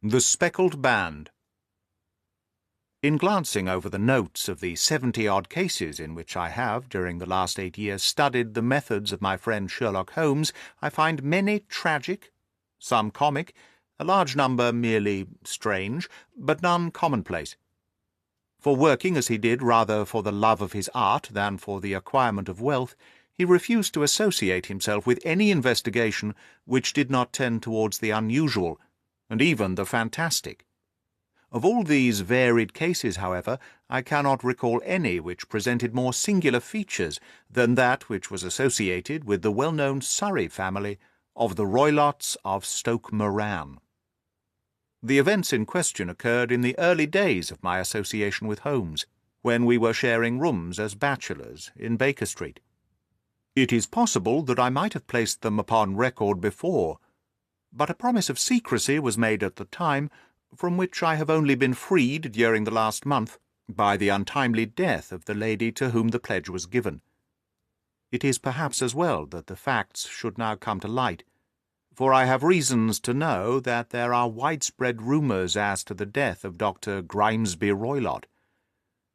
The Speckled Band. In glancing over the notes of the 70-odd cases in which I have, during the last 8 years, studied the methods of my friend Sherlock Holmes, I find many tragic, some comic, a large number merely strange, but none commonplace. For working as he did rather for the love of his art than for the acquirement of wealth, he refused to associate himself with any investigation which did not tend towards the unusual, and even the fantastic. Of all these varied cases, however, I cannot recall any which presented more singular features than that which was associated with the well-known Surrey family of the Roylotts of Stoke Moran. The events in question occurred in the early days of my association with Holmes, when we were sharing rooms as bachelors in Baker Street. It is possible that I might have placed them upon record before, but a promise of secrecy was made at the time, from which I have only been freed during the last month by the untimely death of the lady to whom the pledge was given. It is perhaps as well that the facts should now come to light, for I have reasons to know that there are widespread rumours as to the death of Dr. Grimesby Roylott,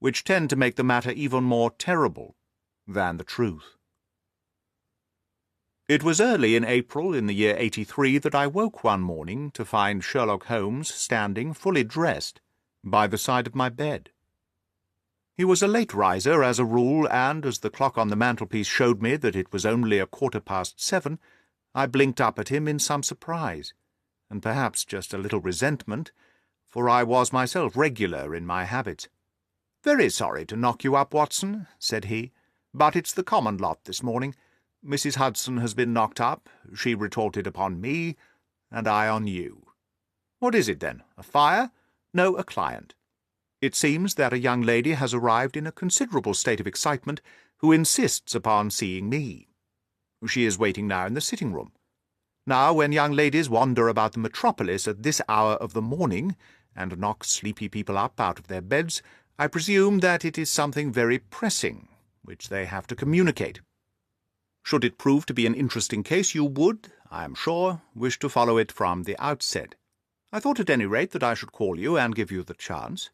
which tend to make the matter even more terrible than the truth. It was early in April in the year 83 that I woke one morning to find Sherlock Holmes standing, fully dressed, by the side of my bed. He was a late riser, as a rule, and as the clock on the mantelpiece showed me that it was only 7:15, I blinked up at him in some surprise, and perhaps just a little resentment, for I was myself regular in my habits. "Very sorry to knock you up, Watson," said he, "but it's the common lot this morning. Mrs. Hudson has been knocked up, she retorted upon me, and I on you. What is it, then? A fire? No, a client. It seems that a young lady has arrived in a considerable state of excitement, who insists upon seeing me. She is waiting now in the sitting-room. Now, when young ladies wander about the metropolis at this hour of the morning, and knock sleepy people up out of their beds, I presume that it is something very pressing, which they have to communicate. Should it prove to be an interesting case, you would, I am sure, wish to follow it from the outset. I thought at any rate that I should call you and give you the chance.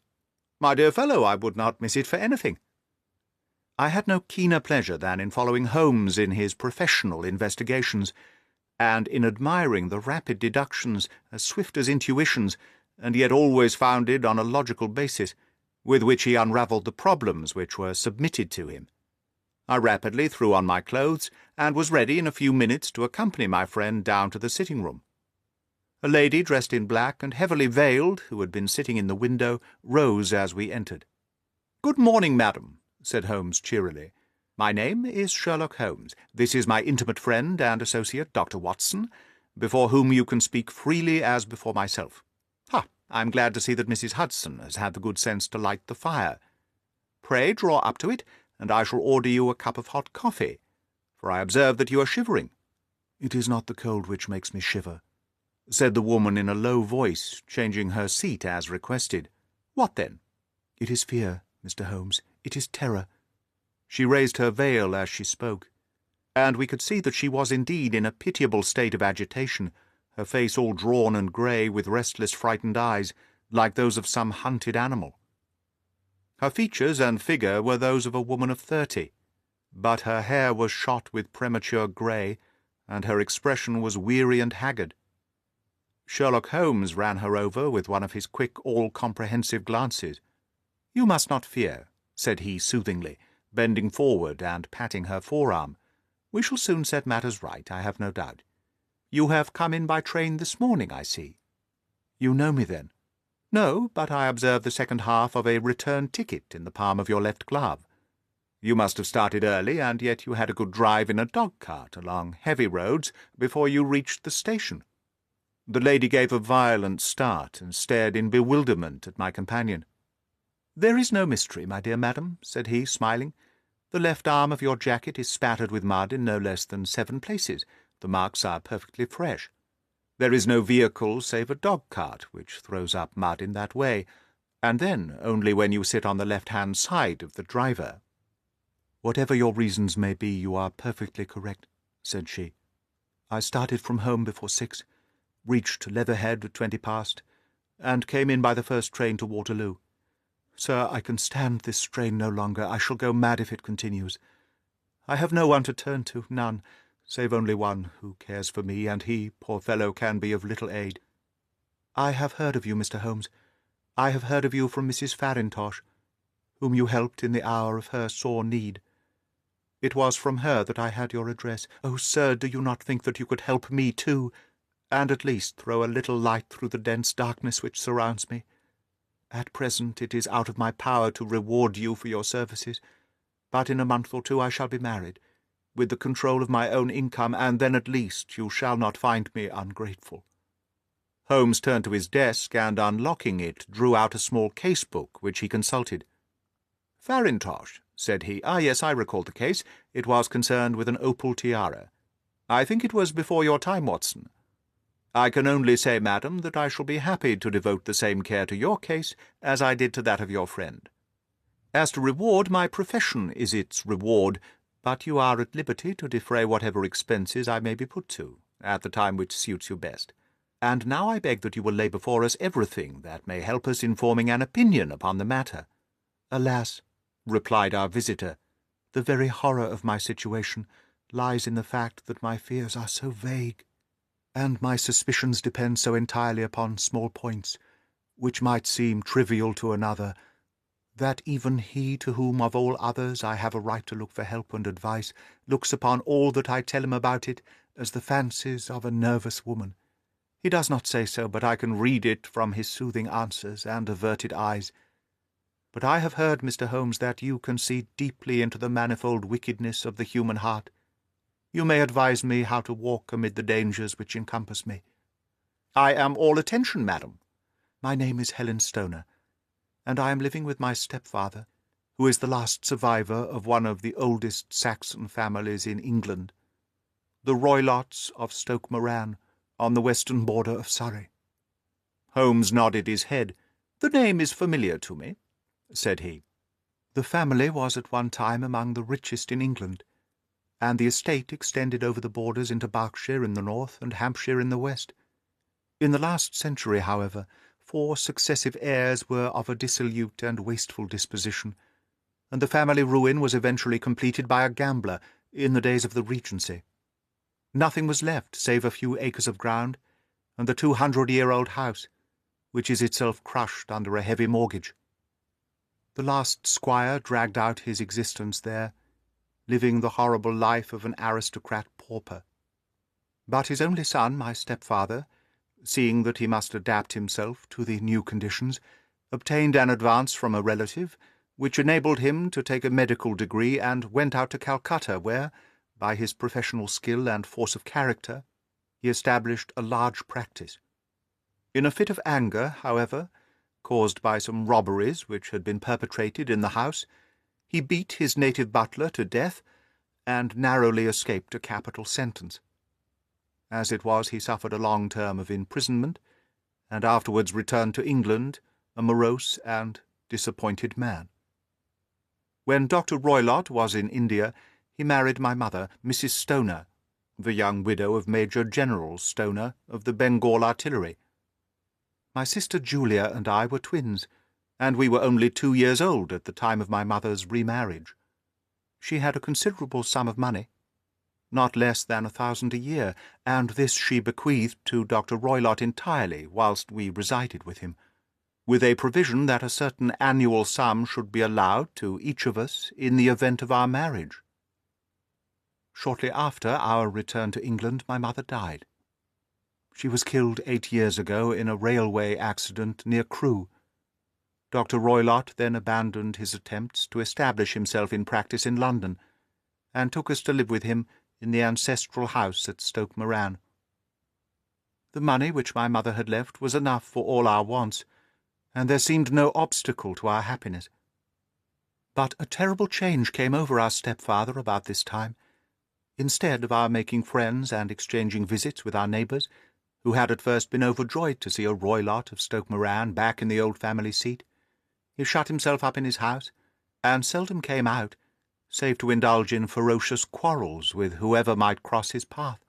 My dear fellow, I would not miss it for anything." I had no keener pleasure than in following Holmes in his professional investigations, and in admiring the rapid deductions, as swift as intuitions, and yet always founded on a logical basis, with which he unravelled the problems which were submitted to him. I rapidly threw on my clothes, and was ready in a few minutes to accompany my friend down to the sitting-room. A lady dressed in black and heavily veiled, who had been sitting in the window, rose as we entered. "Good morning, madam," said Holmes cheerily. "My name is Sherlock Holmes. This is my intimate friend and associate, Dr. Watson, before whom you can speak freely as before myself. I am glad to see that Mrs. Hudson has had the good sense to light the fire. Pray draw up to it, and I shall order you a cup of hot coffee, for I observe that you are shivering." "It is not the cold which makes me shiver," said the woman in a low voice, changing her seat as requested. "What then?" "It is fear, Mr. Holmes. It is terror." She raised her veil as she spoke, and we could see that she was indeed in a pitiable state of agitation, her face all drawn and grey, with restless, frightened eyes, like those of some hunted animal. Her features and figure were those of a woman of 30, but her hair was shot with premature grey, and her expression was weary and haggard. Sherlock Holmes ran her over with one of his quick, all-comprehensive glances. "You must not fear," said he soothingly, bending forward and patting her forearm. "We shall soon set matters right, I have no doubt. You have come in by train this morning, I see." "You know me, then?" "No, but I observe the second half of a return ticket in the palm of your left glove. You must have started early, and yet you had a good drive in a dog-cart along heavy roads before you reached the station." The lady gave a violent start, and stared in bewilderment at my companion. "There is no mystery, my dear madam," said he, smiling. "The left arm of your jacket is spattered with mud in no less than 7 places. The marks are perfectly fresh. There is no vehicle save a dog-cart which throws up mud in that way, and then only when you sit on the left-hand side of the driver." "Whatever your reasons may be, you are perfectly correct," said she. "I started from home before 6, reached Leatherhead at 20 past, and came in by the first train to Waterloo. Sir, I can stand this strain no longer. I shall go mad if it continues. I have no one to turn to, none, save only one who cares for me, and he, poor fellow, can be of little aid. I have heard of you, Mr. Holmes. I have heard of you from Mrs. Farintosh, whom you helped in the hour of her sore need. It was from her that I had your address. Oh, sir, do you not think that you could help me too, and at least throw a little light through the dense darkness which surrounds me? At present it is out of my power to reward you for your services, but in a month or two I shall be married, with the control of my own income, and then at least you shall not find me ungrateful." Holmes turned to his desk, and, unlocking it, drew out a small case-book, which he consulted. "Farintosh," said he. "Ah, yes, I recall the case. It was concerned with an opal tiara. I think it was before your time, Watson. I can only say, madam, that I shall be happy to devote the same care to your case as I did to that of your friend. As to reward, my profession is its reward, but you are at liberty to defray whatever expenses I may be put to, at the time which suits you best. And now I beg that you will lay before us everything that may help us in forming an opinion upon the matter." "Alas," replied our visitor, "the very horror of my situation lies in the fact that my fears are so vague, and my suspicions depend so entirely upon small points, which might seem trivial to another, that even he to whom of all others I have a right to look for help and advice looks upon all that I tell him about it as the fancies of a nervous woman. He does not say so, but I can read it from his soothing answers and averted eyes. But I have heard, Mr. Holmes, that you can see deeply into the manifold wickedness of the human heart. You may advise me how to walk amid the dangers which encompass me." "I am all attention, madam." "My name is Helen Stoner, and I am living with my stepfather, who is the last survivor of one of the oldest Saxon families in England, the Roylots of Stoke Moran, on the western border of Surrey." Holmes nodded his head. "The name is familiar to me," said he. "The family was at one time among the richest in England, and the estate extended over the borders into Berkshire in the north and Hampshire in the west. In the last century, however, 4 successive heirs were of a dissolute and wasteful disposition, and the family ruin was eventually completed by a gambler in the days of the Regency. Nothing was left save a few acres of ground and the 200-year-old house, which is itself crushed under a heavy mortgage. The last squire dragged out his existence there, living the horrible life of an aristocrat pauper. But his only son, my stepfather, seeing that he must adapt himself to the new conditions, obtained an advance from a relative, which enabled him to take a medical degree, and went out to Calcutta, where, by his professional skill and force of character, he established a large practice. In a fit of anger, however, caused by some robberies which had been perpetrated in the house, he beat his native butler to death, and narrowly escaped a capital sentence. As it was, he suffered a long term of imprisonment, and afterwards returned to England a morose and disappointed man. When Dr. Roylott was in India, he married my mother, Mrs. Stoner, the young widow of Major General Stoner of the Bengal Artillery. My sister Julia and I were twins, and we were only 2 years old at the time of my mother's remarriage. She had a considerable sum of money, not less than 1,000 a year, and this she bequeathed to Dr. Roylott entirely whilst we resided with him, with a provision that a certain annual sum should be allowed to each of us in the event of our marriage. Shortly after our return to England, my mother died. She was killed 8 years ago in a railway accident near Crewe. Dr. Roylott then abandoned his attempts to establish himself in practice in London, and took us to live with him in the ancestral house at Stoke Moran. The money which my mother had left was enough for all our wants, and there seemed no obstacle to our happiness. But a terrible change came over our stepfather about this time. Instead of our making friends and exchanging visits with our neighbours, who had at first been overjoyed to see a Roylott of Stoke Moran back in the old family seat, he shut himself up in his house, and seldom came out, save to indulge in ferocious quarrels with whoever might cross his path.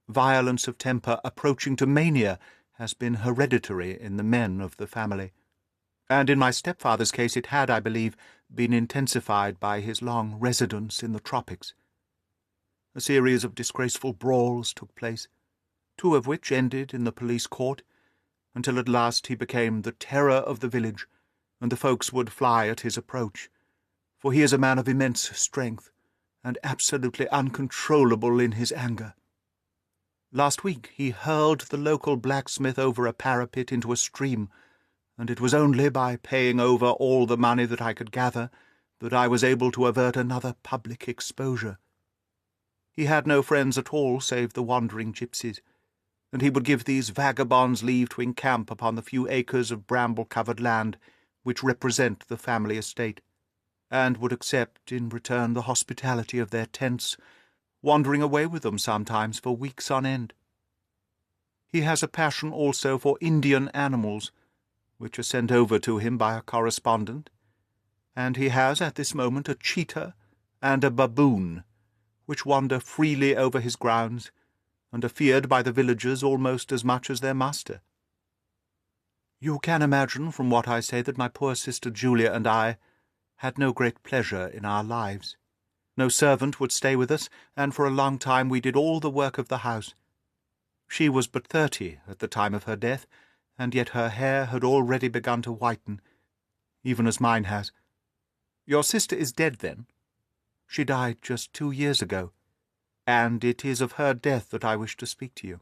Violence of temper approaching to mania has been hereditary in the men of the family, and in my stepfather's case it had, I believe, been intensified by his long residence in the tropics. A series of disgraceful brawls took place, 2 of which ended in the police court, until at last he became the terror of the village, and the folks would fly at his approach, for he is a man of immense strength, and absolutely uncontrollable in his anger. Last week he hurled the local blacksmith over a parapet into a stream, and it was only by paying over all the money that I could gather that I was able to avert another public exposure. He had no friends at all save the wandering gipsies, and he would give these vagabonds leave to encamp upon the few acres of bramble-covered land which represent the family estate, and would accept in return the hospitality of their tents, wandering away with them sometimes for weeks on end. He has a passion also for Indian animals, which are sent over to him by a correspondent, and he has at this moment a cheetah and a baboon, which wander freely over his grounds, and are feared by the villagers almost as much as their master. You can imagine from what I say that my poor sister Julia and I had no great pleasure in our lives. No servant would stay with us, and for a long time we did all the work of the house. She was but 30 at the time of her death, and yet her hair had already begun to whiten, even as mine has. Your sister is dead, then? She died just 2 years ago, and it is of her death that I wish to speak to you.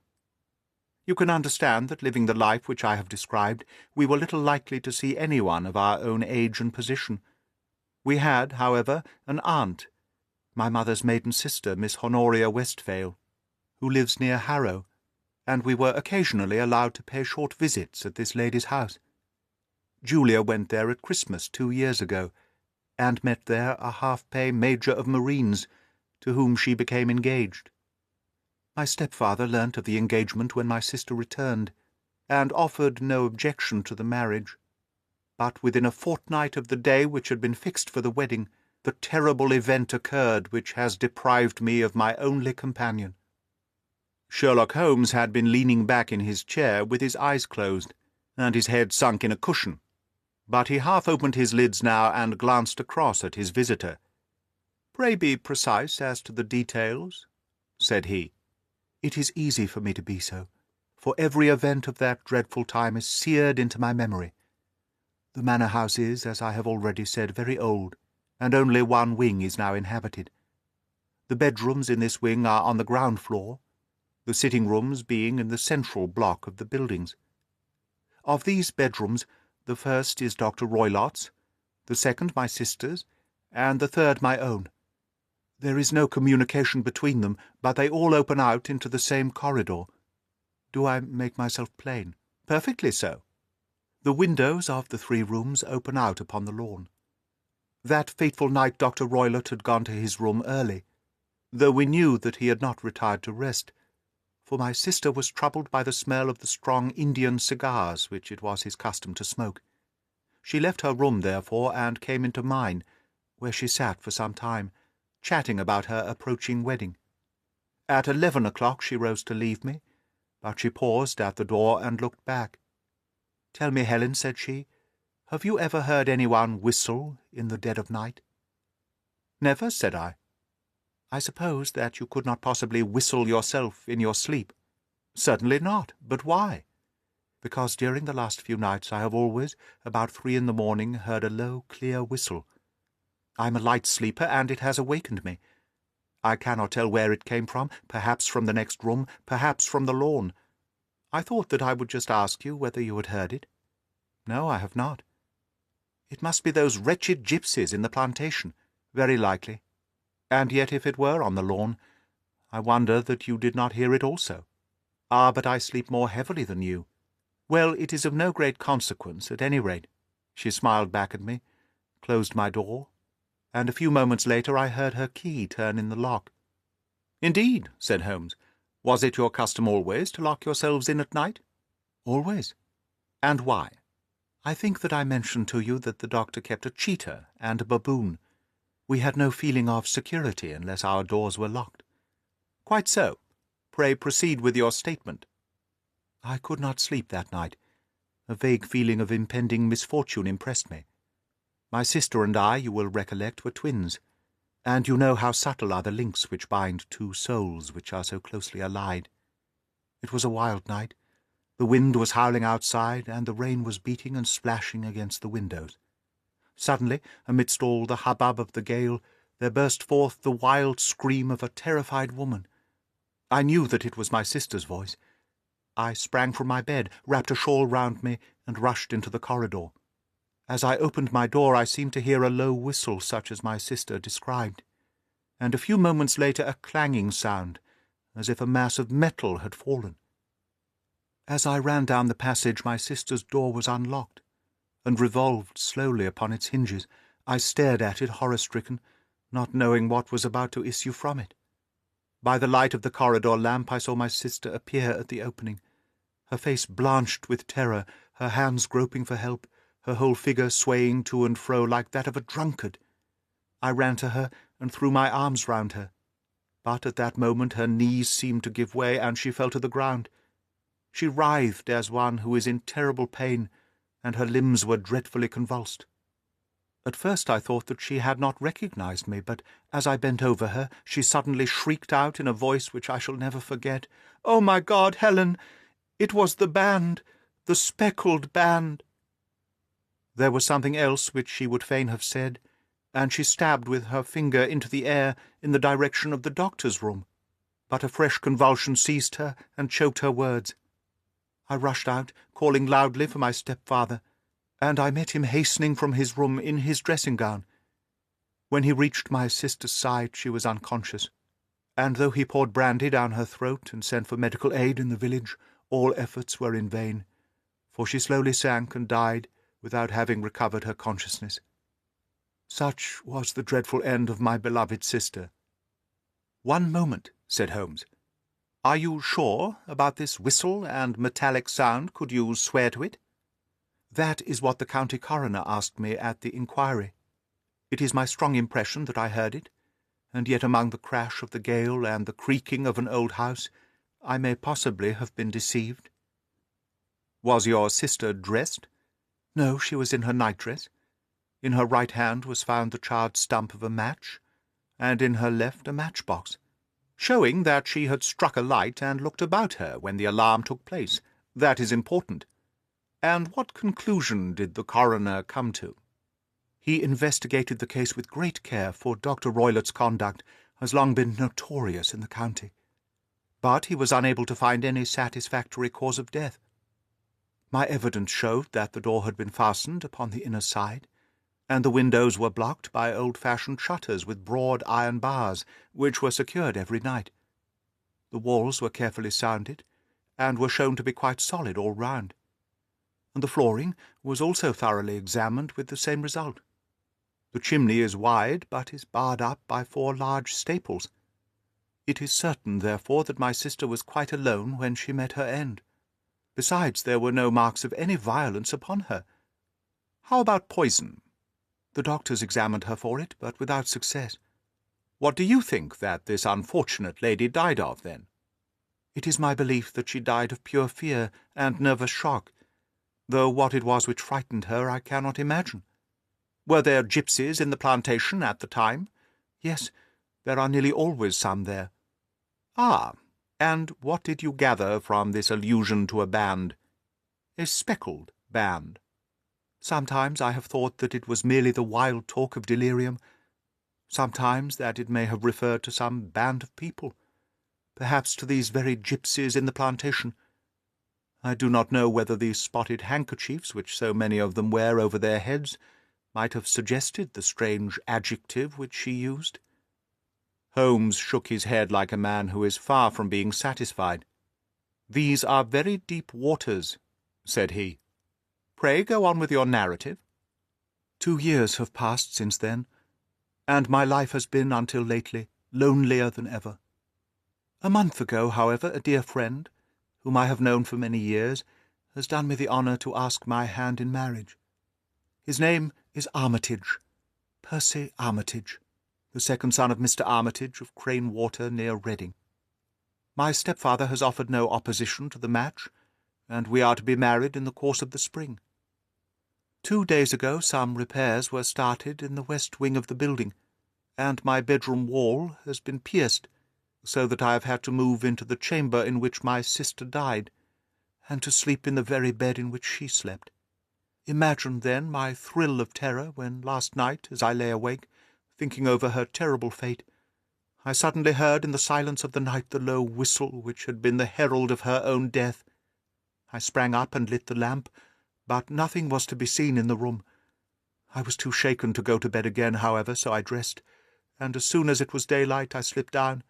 You can understand that, living the life which I have described, we were little likely to see anyone of our own age and position. We had, however, an aunt, my mother's maiden sister, Miss Honoria Westphale, who lives near Harrow, and we were occasionally allowed to pay short visits at this lady's house. Julia went there at Christmas 2 years ago, and met there a half-pay Major of Marines, to whom she became engaged. My stepfather learnt of the engagement when my sister returned, and offered no objection to the marriage. But within a fortnight of the day which had been fixed for the wedding, the terrible event occurred which has deprived me of my only companion. Sherlock Holmes had been leaning back in his chair with his eyes closed, and his head sunk in a cushion, but he half opened his lids now and glanced across at his visitor. "Pray be precise as to the details," said he. "It is easy for me to be so, for every event of that dreadful time is seared into my memory. The manor-house is, as I have already said, very old, and only one wing is now inhabited. The bedrooms in this wing are on the ground floor, the sitting-rooms being in the central block of the buildings. Of these bedrooms, the first is Dr. Roylott's, the second my sister's, and the third my own. There is no communication between them, but they all open out into the same corridor. Do I make myself plain? Perfectly so. The windows of the 3 rooms open out upon the lawn. That fateful night Dr. Roylott had gone to his room early, though we knew that he had not retired to rest, for my sister was troubled by the smell of the strong Indian cigars which it was his custom to smoke. She left her room, therefore, and came into mine, where she sat for some time, chatting about her approaching wedding. At 11 o'clock she rose to leave me, but she paused at the door and looked back. "Tell me, Helen," said she, "have you ever heard anyone whistle in the dead of night?" "Never," said I. "I suppose that you could not possibly whistle yourself in your sleep?" "Certainly not. But why?" "Because during the last few nights I have always, about 3 in the morning, heard a low, clear whistle. I am a light sleeper, and it has awakened me. I cannot tell where it came from, perhaps from the next room, perhaps from the lawn. I thought that I would just ask you whether you had heard it." "No, I have not." "It must be those wretched gipsies in the plantation. Very likely. And yet if it were on the lawn, I wonder that you did not hear it also." "Ah, but I sleep more heavily than you." "Well, it is of no great consequence, at any rate." She smiled back at me, closed my door, and a few moments later I heard her key turn in the lock. "Indeed," said Holmes. "Was it your custom always to lock yourselves in at night?" "Always." "And why?" "I think that I mentioned to you that the doctor kept a cheetah and a baboon. We had no feeling of security unless our doors were locked." "Quite so. Pray proceed with your statement." I could not sleep that night. A vague feeling of impending misfortune impressed me. My sister and I, you will recollect, were twins, and you know how subtle are the links which bind two souls which are so closely allied. It was a wild night. The wind was howling outside, and the rain was beating and splashing against the windows. Suddenly, amidst all the hubbub of the gale, there burst forth the wild scream of a terrified woman. I knew that it was my sister's voice. I sprang from my bed, wrapped a shawl round me, and rushed into the corridor. As I opened my door, I seemed to hear a low whistle such as my sister described, and a few moments later a clanging sound, as if a mass of metal had fallen. As I ran down the passage, my sister's door was unlocked, and revolved slowly upon its hinges. I stared at it, horror-stricken, not knowing what was about to issue from it. By the light of the corridor lamp I saw my sister appear at the opening, her face blanched with terror, her hands groping for help, her whole figure swaying to and fro like that of a drunkard. I ran to her and threw my arms round her, but at that moment her knees seemed to give way, and she fell to the ground. She writhed as one who is in terrible pain, and her limbs were dreadfully convulsed. At first I thought that she had not recognized me, but as I bent over her, she suddenly shrieked out in a voice which I shall never forget, "Oh, my God, Helen! It was the band, the Speckled band!" There was something else which she would fain have said, and she stabbed with her finger into the air in the direction of the doctor's room. But a fresh convulsion seized her and choked her words. I rushed out, calling loudly for my stepfather, and I met him hastening from his room in his dressing-gown. When he reached my sister's side, she was unconscious, and though he poured brandy down her throat and sent for medical aid in the village, all efforts were in vain, for she slowly sank and died without having recovered her consciousness. Such was the dreadful end of my beloved sister. "One moment," said Holmes. "Are you sure about this whistle and metallic sound? Could you swear to it?" "That is what the county coroner asked me at the inquiry. It is my strong impression that I heard it, and yet among the crash of the gale and the creaking of an old house, I may possibly have been deceived." "Was your sister dressed?" "No, she was in her nightdress. In her right hand was found the charred stump of a match, and in her left a matchbox, showing that she had struck a light and looked about her when the alarm took place. That is important. And what conclusion did the coroner come to?" "He investigated the case with great care, for Dr. Roylott's conduct has long been notorious in the county. But he was unable to find any satisfactory cause of death. My evidence showed that the door had been fastened upon the inner side, and the windows were blocked by old-fashioned shutters with broad iron bars, which were secured every night. The walls were carefully sounded, and were shown to be quite solid all round, and the flooring was also thoroughly examined with the same result. The chimney is wide, but is barred up by 4 large staples. It is certain, therefore, that my sister was quite alone when she met her end. Besides, there were no marks of any violence upon her." "How about poison?" "The doctors examined her for it, but without success." "What do you think that this unfortunate lady died of, then?" "It is my belief that she died of pure fear and nervous shock, though what it was which frightened her I cannot imagine." "Were there gipsies in the plantation at the time?" "Yes, there are nearly always some there." "Ah, and what did you gather from this allusion to a band? A speckled band?" "Sometimes I have thought that it was merely the wild talk of delirium, sometimes that it may have referred to some band of people, perhaps to these very gipsies in the plantation. I do not know whether these spotted handkerchiefs which so many of them wear over their heads might have suggested the strange adjective which she used." Holmes shook his head like a man who is far from being satisfied. "These are very deep waters," said he. "Pray go on with your narrative." 2 years have passed since then, and my life has been, until lately, lonelier than ever. A month ago, however, a dear friend, whom I have known for many years, has done me the honour to ask my hand in marriage. His name is Armitage, Percy Armitage, the second son of Mr. Armitage of Crane Water, near Reading. My stepfather has offered no opposition to the match, and we are to be married in the course of the spring. 2 days ago some repairs were started in the west wing of the building, and my bedroom wall has been pierced, so that I have had to move into the chamber in which my sister died, and to sleep in the very bed in which she slept. Imagine, then, my thrill of terror when last night, as I lay awake, thinking over her terrible fate, I suddenly heard in the silence of the night the low whistle which had been the herald of her own death. I sprang up and lit the lamp, but nothing was to be seen in the room. I was too shaken to go to bed again, however, so I dressed, and as soon as it was daylight I slipped down,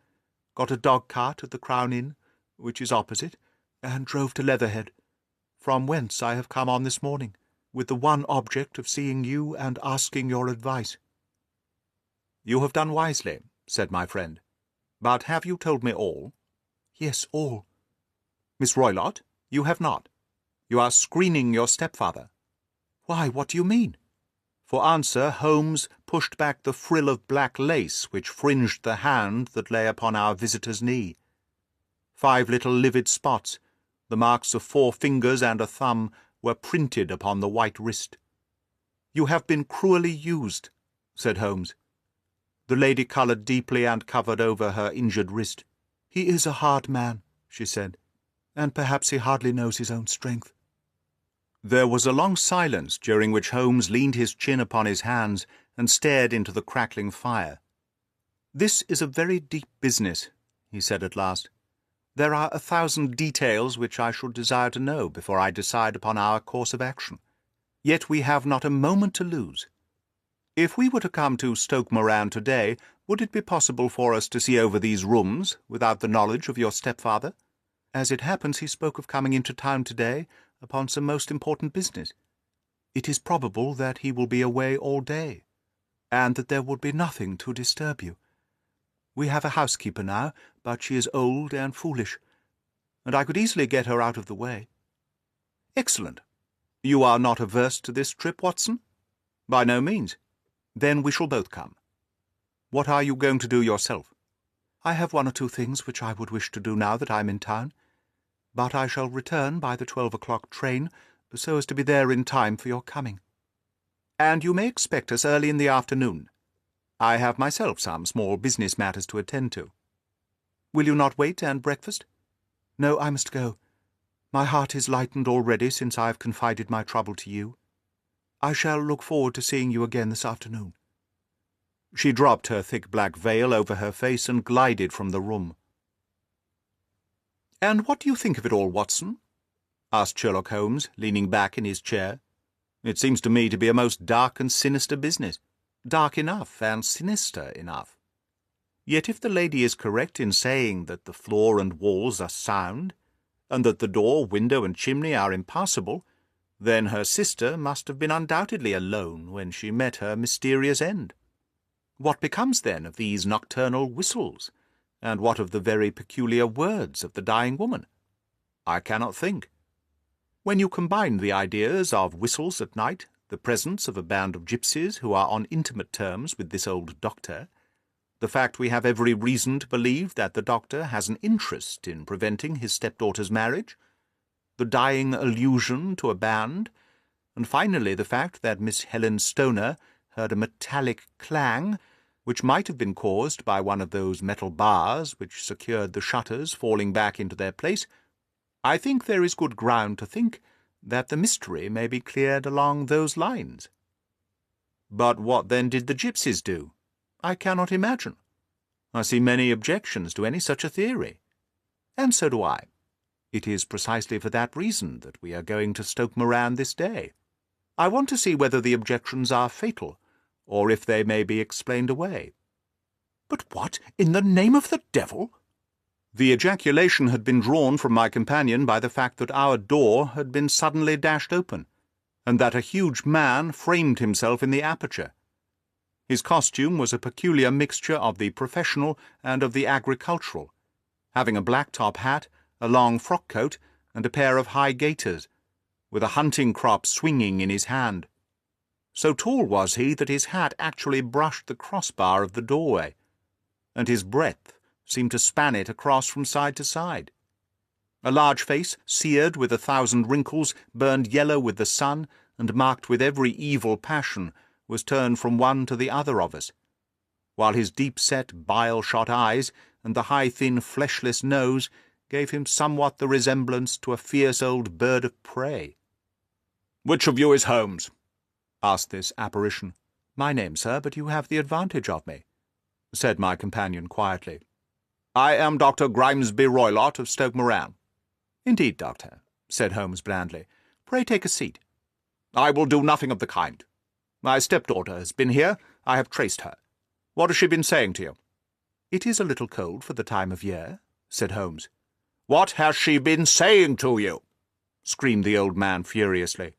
got a dog-cart at the Crown Inn, which is opposite, and drove to Leatherhead, from whence I have come on this morning, with the one object of seeing you and asking your advice." "You have done wisely," said my friend. "But have you told me all?" "Yes, all." "Miss Roylott, you have not. You are screening your stepfather." "Why, what do you mean?" For answer, Holmes pushed back the frill of black lace which fringed the hand that lay upon our visitor's knee. 5 little livid spots, the marks of 4 fingers and a thumb, were printed upon the white wrist. "You have been cruelly used," said Holmes. The lady coloured deeply and covered over her injured wrist. "He is a hard man," she said, "and perhaps he hardly knows his own strength." There was a long silence, during which Holmes leaned his chin upon his hands and stared into the crackling fire. "This is a very deep business," he said at last. "There are 1,000 details which I should desire to know before I decide upon our course of action. Yet we have not a moment to lose. If we were to come to Stoke Moran today, would it be possible for us to see over these rooms without the knowledge of your stepfather? As it happens, he spoke of coming into town today upon some most important business. It is probable that he will be away all day, and that there would be nothing to disturb you. We have a housekeeper now, but she is old and foolish, and I could easily get her out of the way." "Excellent. You are not averse to this trip, Watson?" "By no means. Then we shall both come. What are you going to do yourself?" "I have 1 or 2 things which I would wish to do now that I am in town, but I shall return by the 12 o'clock train, so as to be there in time for your coming." "And you may expect us early in the afternoon. I have myself some small business matters to attend to." "Will you not wait and breakfast?" "No, I must go. My heart is lightened already since I have confided my trouble to you. I shall look forward to seeing you again this afternoon." She dropped her thick black veil over her face and glided from the room. "And what do you think of it all, Watson?" asked Sherlock Holmes, leaning back in his chair. "It seems to me to be a most dark and sinister business. Dark enough and sinister enough. Yet if the lady is correct in saying that the floor and walls are sound, and that the door, window, and chimney are impassable, then her sister must have been undoubtedly alone when she met her mysterious end. What becomes, then, of these nocturnal whistles, and what of the very peculiar words of the dying woman? I cannot think. When you combine the ideas of whistles at night, the presence of a band of gipsies who are on intimate terms with this old doctor, the fact we have every reason to believe that the doctor has an interest in preventing his stepdaughter's marriage, the dying allusion to a band, and finally the fact that Miss Helen Stoner heard a metallic clang, which might have been caused by one of those metal bars which secured the shutters falling back into their place, I think there is good ground to think that the mystery may be cleared along those lines. But what then did the gipsies do? I cannot imagine. I see many objections to any such a theory. And so do I. It is precisely for that reason that we are going to Stoke Moran this day. I want to see whether the objections are fatal, or if they may be explained away." "But what, in the name of the devil—" The ejaculation had been drawn from my companion by the fact that our door had been suddenly dashed open, and that a huge man framed himself in the aperture. His costume was a peculiar mixture of the professional and of the agricultural, having a black top hat, a long frock-coat, and a pair of high gaiters, with a hunting crop swinging in his hand. So tall was he that his hat actually brushed the crossbar of the doorway, and his breadth seemed to span it across from side to side. A large face, seared with 1,000 wrinkles, burned yellow with the sun, and marked with every evil passion, was turned from one to the other of us, while his deep-set, bile-shot eyes and the high, thin, fleshless nose gave him somewhat the resemblance to a fierce old bird of prey. "Which of you is Holmes?" asked this apparition. "My name, sir, but you have the advantage of me," said my companion quietly. "I am Dr. Grimesby Roylott of Stoke Moran." "Indeed, doctor," said Holmes blandly. "Pray take a seat." "I will do nothing of the kind. My stepdaughter has been here. I have traced her. What has she been saying to you?" "It is a little cold for the time of year," said Holmes. "What has she been saying to you?" screamed the old man furiously.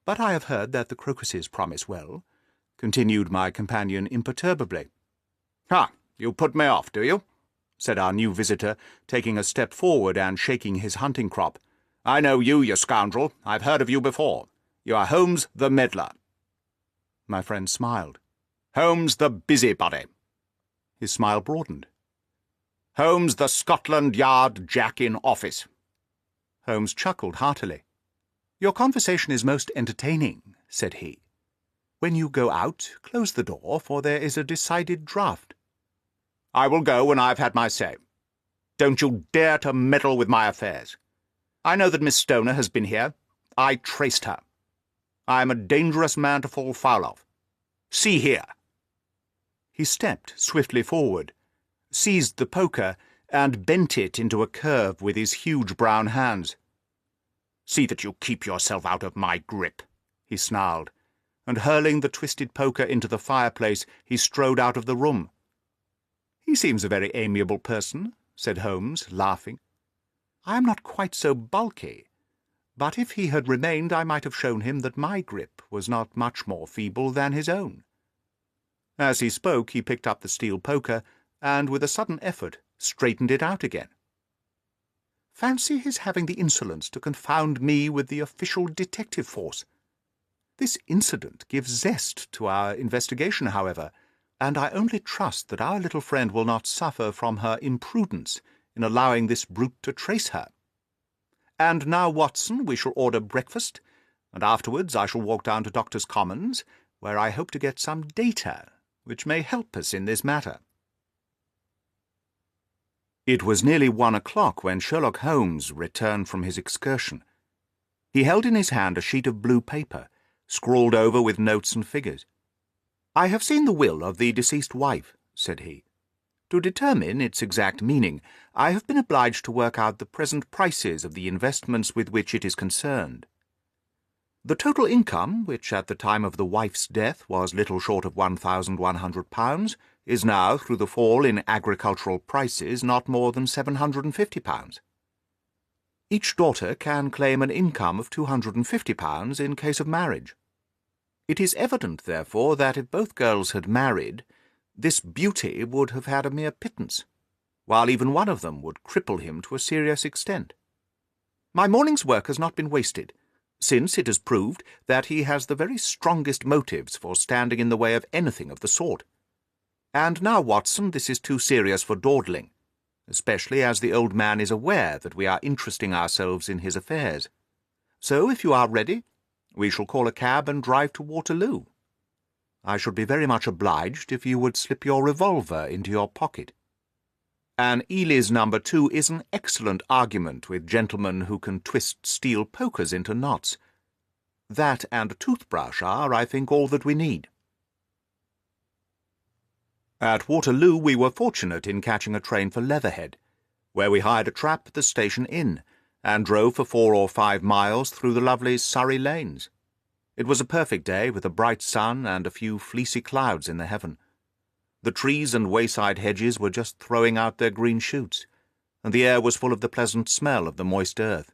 "But I have heard that the crocuses promise well," continued my companion imperturbably. "Ha! You put me off, do you?" said our new visitor, taking a step forward and shaking his hunting crop. "I know you, you scoundrel. I've heard of you before. You are Holmes the meddler." My friend smiled. "Holmes the busybody." His smile broadened. "Holmes the Scotland Yard Jack in office." Holmes chuckled heartily. "Your conversation is most entertaining," said he. "When you go out, close the door, for there is a decided draught." "I will go when I have had my say. Don't you dare to meddle with my affairs. I know that Miss Stoner has been here. I traced her. I am a dangerous man to fall foul of. See here." He stepped swiftly forward, seized the poker, and bent it into a curve with his huge brown hands. "See that you keep yourself out of my grip," he snarled, and hurling the twisted poker into the fireplace, he strode out of the room. "He seems a very amiable person," said Holmes, laughing. "I am not quite so bulky, but if he had remained I might have shown him that my grip was not much more feeble than his own." As he spoke he picked up the steel poker, and with a sudden effort straightened it out again. "Fancy his having the insolence to confound me with the official detective force. This incident gives zest to our investigation, however, and I only trust that our little friend will not suffer from her imprudence in allowing this brute to trace her. And now, Watson, we shall order breakfast, and afterwards I shall walk down to Doctors' Commons, where I hope to get some data which may help us in this matter." It was nearly 1 o'clock when Sherlock Holmes returned from his excursion. He held in his hand a sheet of blue paper, scrawled over with notes and figures. "I have seen the will of the deceased wife," said he. "To determine its exact meaning, I have been obliged to work out the present prices of the investments with which it is concerned. The total income, which at the time of the wife's death was little short of £1,100, is now, through the fall in agricultural prices, not more than £750. Each daughter can claim an income of £250 in case of marriage. It is evident, therefore, that if both girls had married, this beauty would have had a mere pittance, while even one of them would cripple him to a serious extent. My morning's work has not been wasted, since it has proved that he has the very strongest motives for standing in the way of anything of the sort. And now, Watson, this is too serious for dawdling, especially as the old man is aware that we are interesting ourselves in his affairs. So, if you are ready, we shall call a cab and drive to Waterloo. I should be very much obliged if you would slip your revolver into your pocket. An Ely's No. 2 is an excellent argument with gentlemen who can twist steel pokers into knots. That and a toothbrush are, I think, all that we need." At Waterloo we were fortunate in catching a train for Leatherhead, where we hired a trap at the station inn, and drove for 4 or 5 miles through the lovely Surrey lanes. It was a perfect day, with a bright sun and a few fleecy clouds in the heaven. The trees and wayside hedges were just throwing out their green shoots, and the air was full of the pleasant smell of the moist earth.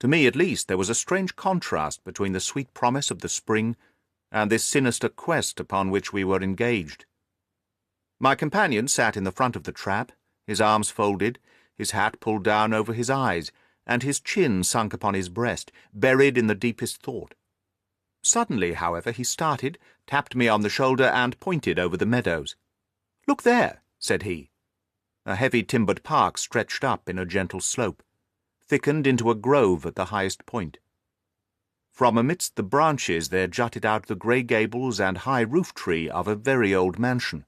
To me, at least, there was a strange contrast between the sweet promise of the spring and this sinister quest upon which we were engaged. My companion sat in the front of the trap, his arms folded, his hat pulled down over his eyes, and his chin sunk upon his breast, buried in the deepest thought. Suddenly, however, he started, tapped me on the shoulder, and pointed over the meadows. "Look there," said he. A heavy timbered park stretched up in a gentle slope. thickened into a grove at the highest point. From amidst the branches there jutted out the grey gables and high roof-tree of a very old mansion.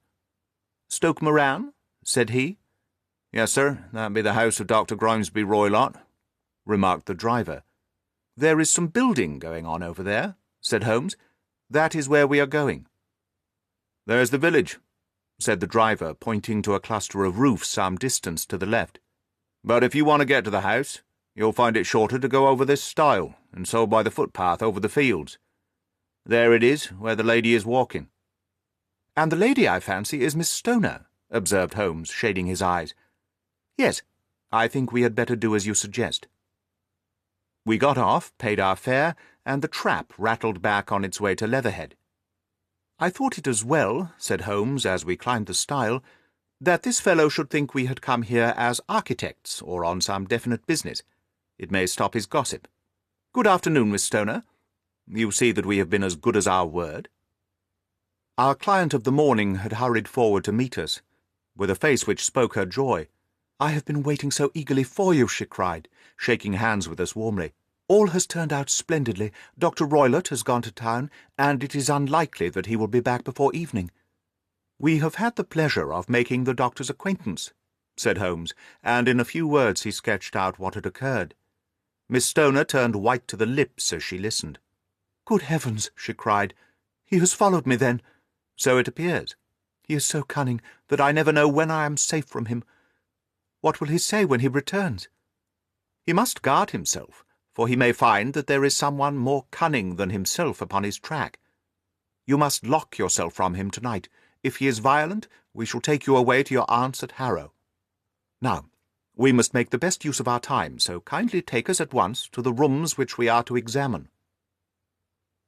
"Stoke Moran?" said he. "Yes, sir, that be the house of Dr. Grimesby Roylott," remarked the driver. "There is some building going on over there," said Holmes. "That is where we are going." "There's the village," said the driver, pointing to a cluster of roofs some distance to the left. "But if you want to get to the house, you'll find it shorter to go over this stile, and so by the footpath over the fields. There it is, where the lady is walking." "And the lady, I fancy, is Miss Stoner," observed Holmes, shading his eyes. "Yes, I think we had better do as you suggest." We got off, paid our fare, and the trap rattled back on its way to Leatherhead. "I thought it as well," said Holmes as we climbed the stile, "that this fellow should think we had come here as architects or on some definite business. It may stop his gossip. Good afternoon, Miss Stoner. You see that we have been as good as our word." Our client of the morning had hurried forward to meet us, with a face which spoke her joy. "I have been waiting so eagerly for you," she cried, shaking hands with us warmly. "All has turned out splendidly. Dr. Roylott has gone to town, and it is unlikely that he will be back before evening." "We have had the pleasure of making the doctor's acquaintance," said Holmes, and in a few words he sketched out what had occurred. Miss Stoner turned white to the lips as she listened. "Good heavens!" she cried. "He has followed me, then?" "So it appears." "He is so cunning that I never know when I am safe from him. What will he say when he returns?" "He must guard himself, for he may find that there is someone more cunning than himself upon his track. You must lock yourself from him tonight. If he is violent, we shall take you away to your aunt's at Harrow. Now, we must make the best use of our time, so kindly take us at once to the rooms which we are to examine."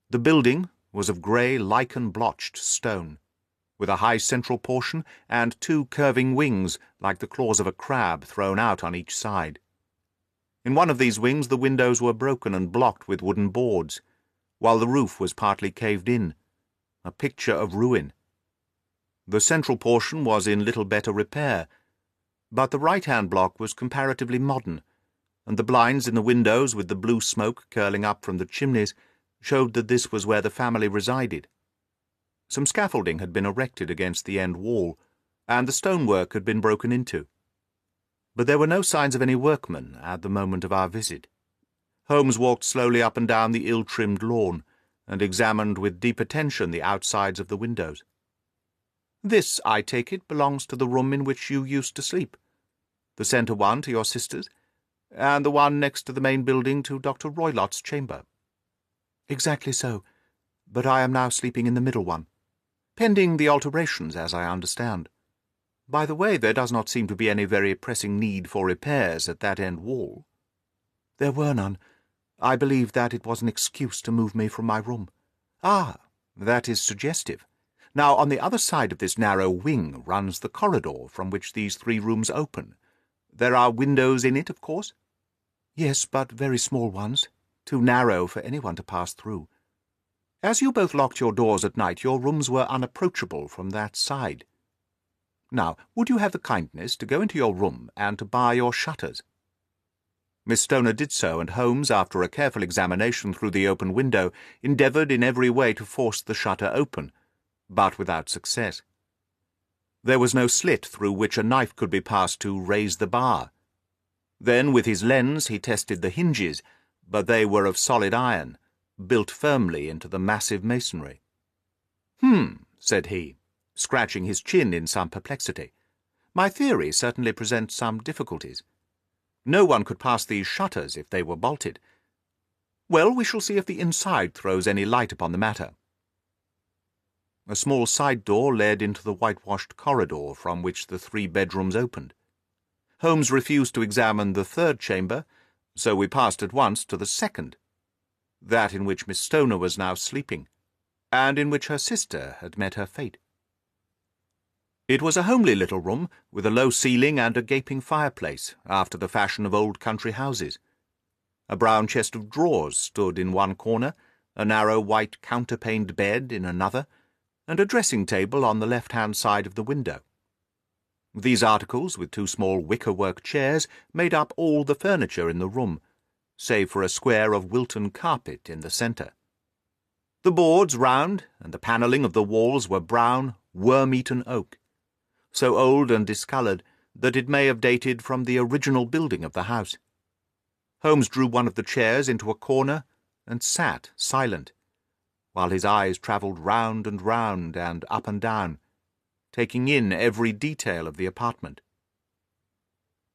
The building was of grey lichen-blotched stone, with a high central portion and two curving wings like the claws of a crab thrown out on each side. In one of these wings the windows were broken and blocked with wooden boards, while the roof was partly caved in, a picture of ruin. The central portion was in little better repair, but the right-hand block was comparatively modern, and the blinds in the windows, with the blue smoke curling up from the chimneys, showed that this was where the family resided. Some scaffolding had been erected against the end wall, and the stonework had been broken into. But there were no signs of any workmen at the moment of our visit. Holmes walked slowly up and down the ill-trimmed lawn, and examined with deep attention the outsides of the windows. "This, I take it, belongs to the room in which you used to sleep. The centre one to your sister's, and the one next to the main building to Dr. Roylott's chamber." "Exactly so, but I am now sleeping in the middle one, pending the alterations, as I understand. By the way, there does not seem to be any very pressing need for repairs at that end wall." "There were none. I believe that it was an excuse to move me from my room." "Ah, that is suggestive. Now, on the other side of this narrow wing runs the corridor from which these three rooms open. There are windows in it, of course?" "Yes, but very small ones, too narrow for anyone to pass through. As you both locked your doors at night, your rooms were unapproachable from that side. Now, would you have the kindness to go into your room and to bar your shutters?" Miss Stoner did so, and Holmes, after a careful examination through the open window, endeavoured in every way to force the shutter open, but without success. There was no slit through which a knife could be passed to raise the bar. Then, with his lens, he tested the hinges, but they were of solid iron, built firmly into the massive masonry. Said he, scratching his chin in some perplexity. "My theory certainly presents some difficulties. No one could pass these shutters if they were bolted. Well, we shall see if the inside throws any light upon the matter." A small side door led into the whitewashed corridor from which the three bedrooms opened. Holmes refused to examine the third chamber, so we passed at once to the second, that in which Miss Stoner was now sleeping, and in which her sister had met her fate. It was a homely little room, with a low ceiling and a gaping fireplace, after the fashion of old country houses. A brown chest of drawers stood in one corner, a narrow white counterpaned bed in another, and a dressing-table on the left-hand side of the window. These articles, with 2 small wicker-work chairs, made up all the furniture in the room, save for a square of Wilton carpet in the centre. The boards round, and the panelling of the walls were brown, worm-eaten oak, so old and discoloured that it may have dated from the original building of the house. Holmes drew one of the chairs into a corner and sat silent, while his eyes travelled round and up and down, taking in every detail of the apartment.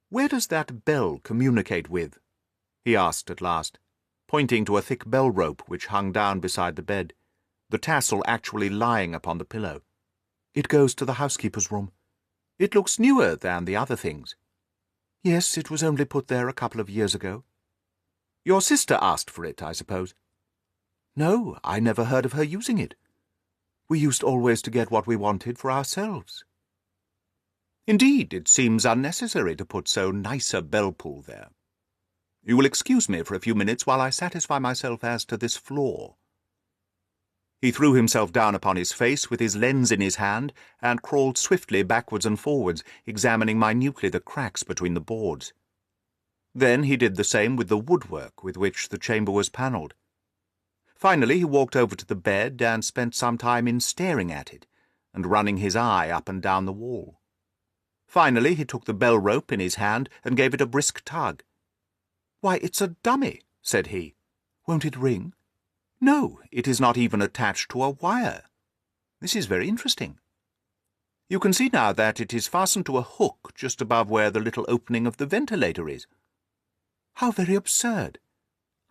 "Where does that bell communicate with?" he asked at last, pointing to a thick bell-rope which hung down beside the bed, the tassel actually lying upon the pillow. "It goes to the housekeeper's room. It looks newer than the other things." "Yes, it was only put there a couple of years ago." "Your sister asked for it, I suppose?" "No, I never heard of her using it. We used always to get what we wanted for ourselves." "Indeed, it seems unnecessary to put so nice a bell-pull there. You will excuse me for a few minutes while I satisfy myself as to this floor." He threw himself down upon his face with his lens in his hand and crawled swiftly backwards and forwards, examining minutely the cracks between the boards. Then he did the same with the woodwork with which the chamber was panelled. Finally he walked over to the bed and spent some time in staring at it and running his eye up and down the wall. Finally he took the bell-rope in his hand and gave it a brisk tug. "Why, it's a dummy," said he. "Won't it ring?" "No, it is not even attached to a wire. This is very interesting. You can see now that it is fastened to a hook just above where the little opening of the ventilator is." "How very absurd!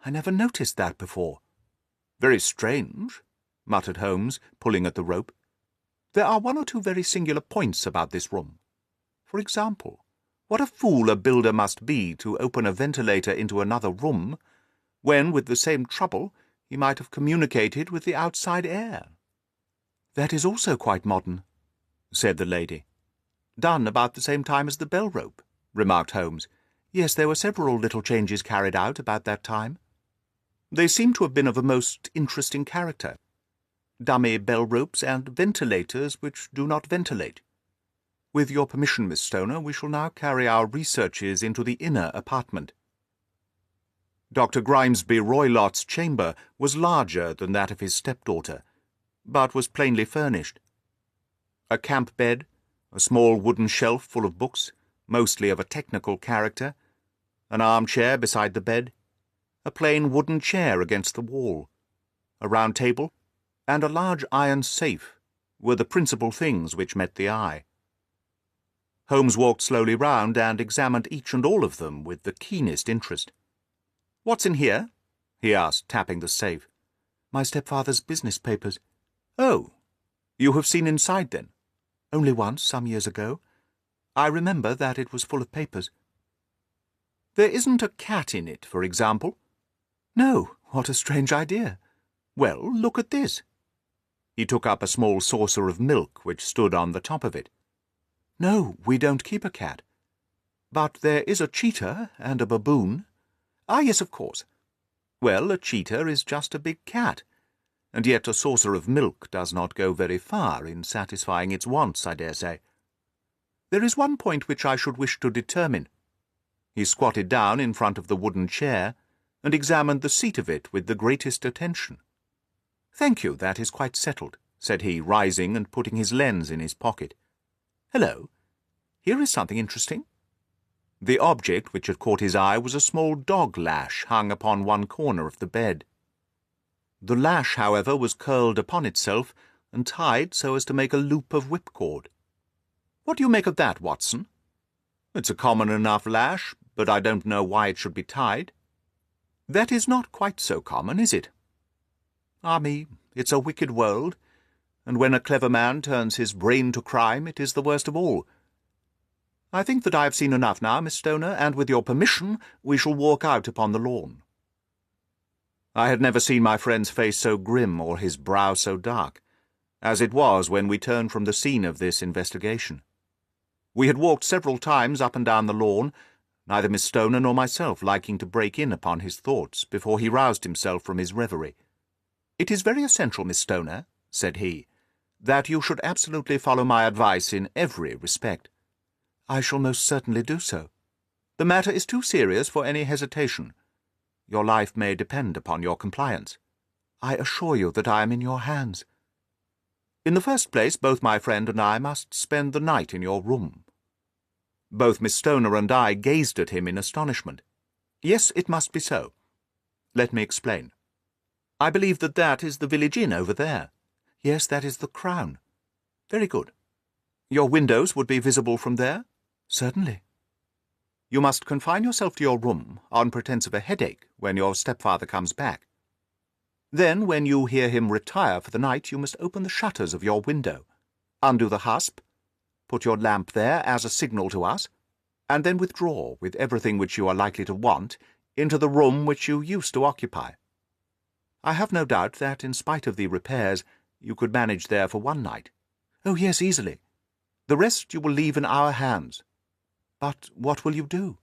I never noticed that before." "Very strange," muttered Holmes, pulling at the rope. "There are 1 or 2 very singular points about this room. For example, what a fool a builder must be to open a ventilator into another room, when, with the same trouble, he might have communicated with the outside air." "That is also quite modern," said the lady. "Done about the same time as the bell-rope," remarked Holmes. "Yes, there were several little changes carried out about that time. They seem to have been of a most interesting character. Dummy bell-ropes and ventilators which do not ventilate. With your permission, Miss Stoner, we shall now carry our researches into the inner apartment." Dr. Grimesby Roylott's chamber was larger than that of his stepdaughter, but was plainly furnished. A camp bed, a small wooden shelf full of books, mostly of a technical character, an armchair beside the bed, a plain wooden chair against the wall, a round table, and a large iron safe were the principal things which met the eye. Holmes walked slowly round and examined each and all of them with the keenest interest. "What's in here?" he asked, tapping the safe. "My stepfather's business papers." "Oh, you have seen inside, then?" "Only once, some years ago. I remember that it was full of papers." "There isn't a cat in it, for example?" "No, what a strange idea." "Well, look at this." He took up a small saucer of milk which stood on the top of it. "No, we don't keep a cat." "But there is a cheetah and a baboon." "Ah, yes, of course. Well, a cheetah is just a big cat, and yet a saucer of milk does not go very far in satisfying its wants, I dare say. There is one point which I should wish to determine." He squatted down in front of the wooden chair and examined the seat of it with the greatest attention. "Thank you, that is quite settled," said he, rising and putting his lens in his pocket. "Hello, here is something interesting." The object which had caught his eye was a small dog-lash hung upon one corner of the bed. The lash, however, was curled upon itself and tied so as to make a loop of whipcord. "What do you make of that, Watson?" "It's a common enough lash, but I don't know why it should be tied." "That is not quite so common, is it? Ah me, it's a wicked world, and when a clever man turns his brain to crime, it is the worst of all. I think that I have seen enough now, Miss Stoner, and with your permission we shall walk out upon the lawn." I had never seen my friend's face so grim or his brow so dark, as it was when we turned from the scene of this investigation. We had walked several times up and down the lawn, neither Miss Stoner nor myself liking to break in upon his thoughts before he roused himself from his reverie. "It is very essential, Miss Stoner," said he, "that you should absolutely follow my advice in every respect. "I shall most certainly do so. The matter is too serious for any hesitation. Your life may depend upon your compliance. I assure you that I am in your hands. In the first place, both my friend and I must spend the night in your room." Both Miss Stoner and I gazed at him in astonishment. "Yes, it must be so. Let me explain. I believe that is the village inn over there." "Yes, that is the Crown." "Very good. Your windows would be visible from there?" "Certainly." "You must confine yourself to your room on pretence of a headache when your stepfather comes back. Then, when you hear him retire for the night, you must open the shutters of your window, undo the hasp, put your lamp there as a signal to us, and then withdraw, with everything which you are likely to want, into the room which you used to occupy. I have no doubt that, in spite of the repairs, you could manage there for one night." "Oh, yes, easily. The rest you will leave in our hands." "But what will you do?"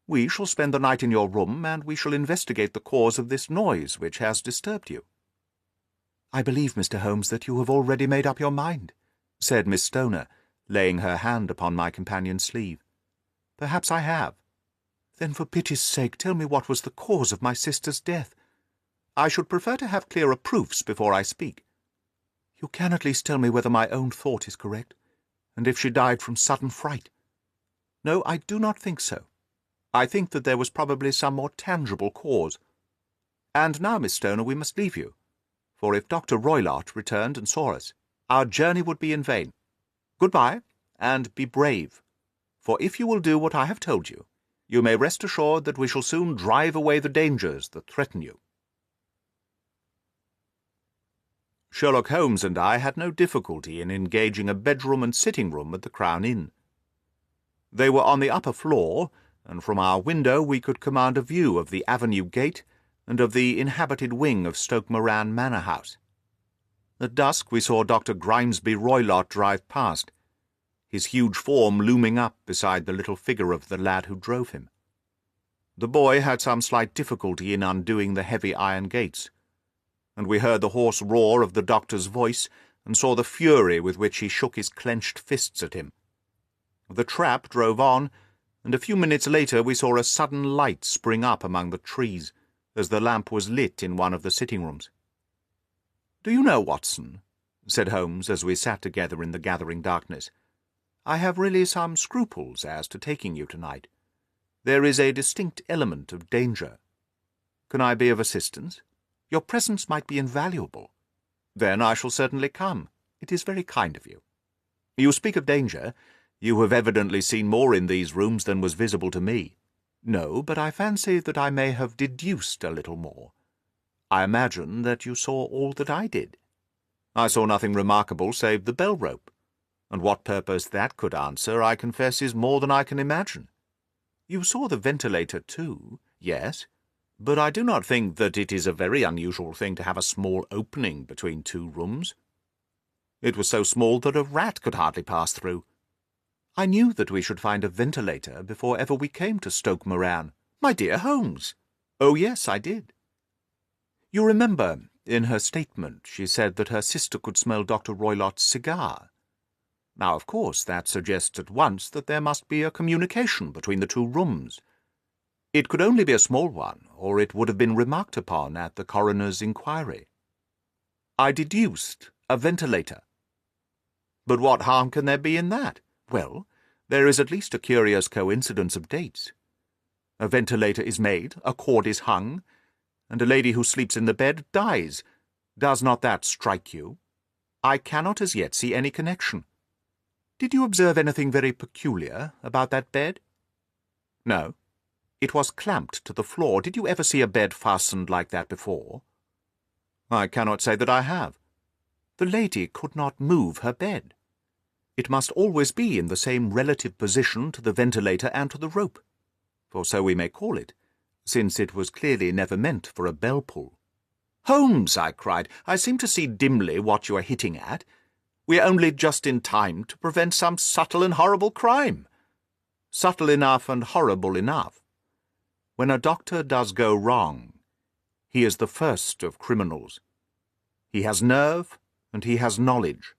"We shall spend the night in your room, and we shall investigate the cause of this noise which has disturbed you." "I believe, Mr. Holmes, that you have already made up your mind," said Miss Stoner, laying her hand upon my companion's sleeve. "Perhaps I have." "Then, for pity's sake, tell me what was the cause of my sister's death." "I should prefer to have clearer proofs before I speak." "You can at least tell me whether my own thought is correct, and if she died from sudden fright." "No, I do not think so. I think that there was probably some more tangible cause. And now, Miss Stoner, we must leave you, for if Dr. Roylott returned and saw us, our journey would be in vain. Good-bye, and be brave, for if you will do what I have told you, you may rest assured that we shall soon drive away the dangers that threaten you." Sherlock Holmes and I had no difficulty in engaging a bedroom and sitting-room at the Crown Inn. They were on the upper floor, and from our window we could command a view of the avenue gate and of the inhabited wing of Stoke Moran Manor House. At dusk we saw Dr. Grimesby Roylott drive past, his huge form looming up beside the little figure of the lad who drove him. The boy had some slight difficulty in undoing the heavy iron gates, and we heard the hoarse roar of the doctor's voice and saw the fury with which he shook his clenched fists at him. The trap drove on, and a few minutes later we saw a sudden light spring up among the trees, as the lamp was lit in one of the sitting-rooms. "Do you know, Watson," said Holmes, as we sat together in the gathering darkness, "I have really some scruples as to taking you tonight. There is a distinct element of danger. Can I be of assistance? Your presence might be invaluable." "Then I shall certainly come. It is very kind of you. You speak of danger. You have evidently seen more in these rooms than was visible to me." "No, but I fancy that I may have deduced a little more. I imagine that you saw all that I did." "I saw nothing remarkable save the bell-rope, and what purpose that could answer, I confess, is more than I can imagine." "You saw the ventilator, too?" "Yes, but I do not think that it is a very unusual thing to have a small opening between two rooms. It was so small that a rat could hardly pass through." "I knew that we should find a ventilator before ever we came to Stoke Moran." "My dear Holmes!" "Oh, yes, I did." "You remember, in her statement, she said that her sister could smell Dr. Roylott's cigar. Now, of course, that suggests at once that there must be a communication between the two rooms. It could only be a small one, or it would have been remarked upon at the coroner's inquiry. I deduced a ventilator." "But what harm can there be in that?" "Well, there is at least a curious coincidence of dates. A ventilator is made, a cord is hung, and a lady who sleeps in the bed dies. Does not that strike you? I cannot as yet see any connection. Did you observe anything very peculiar about that bed?" "No. It was clamped to the floor. Did you ever see a bed fastened like that before?" "I cannot say that I have." "The lady could not move her bed. It must always be in the same relative position to the ventilator and to the rope, for so we may call it, since it was clearly never meant for a bell-pull." "Holmes," I cried, "I seem to see dimly what you are hitting at. We are only just in time to prevent some subtle and horrible crime." "Subtle enough and horrible enough. When a doctor does go wrong, he is the first of criminals. He has nerve and he has knowledge.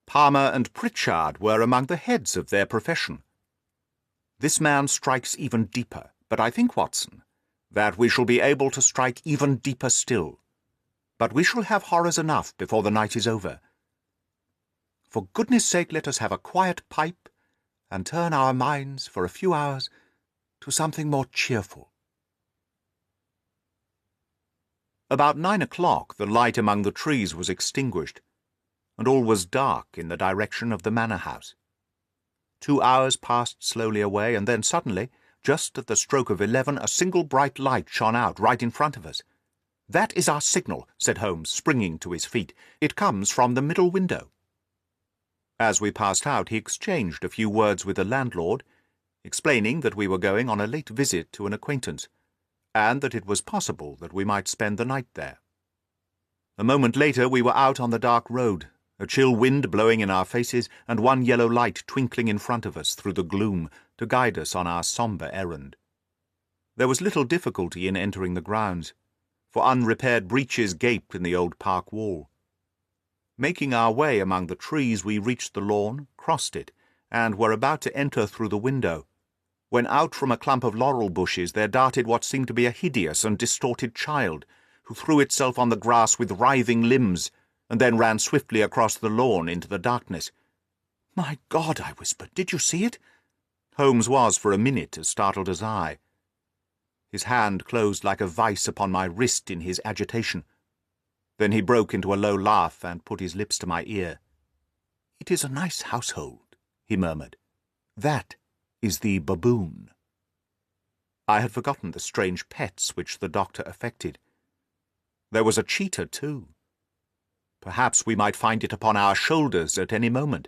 Palmer and Pritchard were among the heads of their profession. This man strikes even deeper, but I think, Watson, that we shall be able to strike even deeper still. But we shall have horrors enough before the night is over. For goodness' sake, let us have a quiet pipe and turn our minds for a few hours to something more cheerful. About 9 o'clock the light among the trees was extinguished, and all was dark in the direction of the manor house. 2 hours passed slowly away, and then suddenly, just at the stroke of 11, a single bright light shone out right in front of us. "That is our signal," said Holmes, springing to his feet. "It comes from the middle window." As we passed out, he exchanged a few words with the landlord, explaining that we were going on a late visit to an acquaintance, and that it was possible that we might spend the night there. A moment later we were out on the dark road, a chill wind blowing in our faces, and one yellow light twinkling in front of us through the gloom to guide us on our sombre errand. There was little difficulty in entering the grounds, for unrepaired breaches gaped in the old park wall. Making our way among the trees, we reached the lawn, crossed it, and were about to enter through the window, when out from a clump of laurel bushes there darted what seemed to be a hideous and distorted child, who threw itself on the grass with writhing limbs, and then ran swiftly across the lawn into the darkness. "My God!" I whispered. "Did you see it?" Holmes was for a minute as startled as I. His hand closed like a vice upon my wrist in his agitation. Then he broke into a low laugh and put his lips to my ear. "It is a nice household," he murmured. "That is the baboon." I had forgotten the strange pets which the doctor affected. There was a cheetah, too. Perhaps we might find it upon our shoulders at any moment.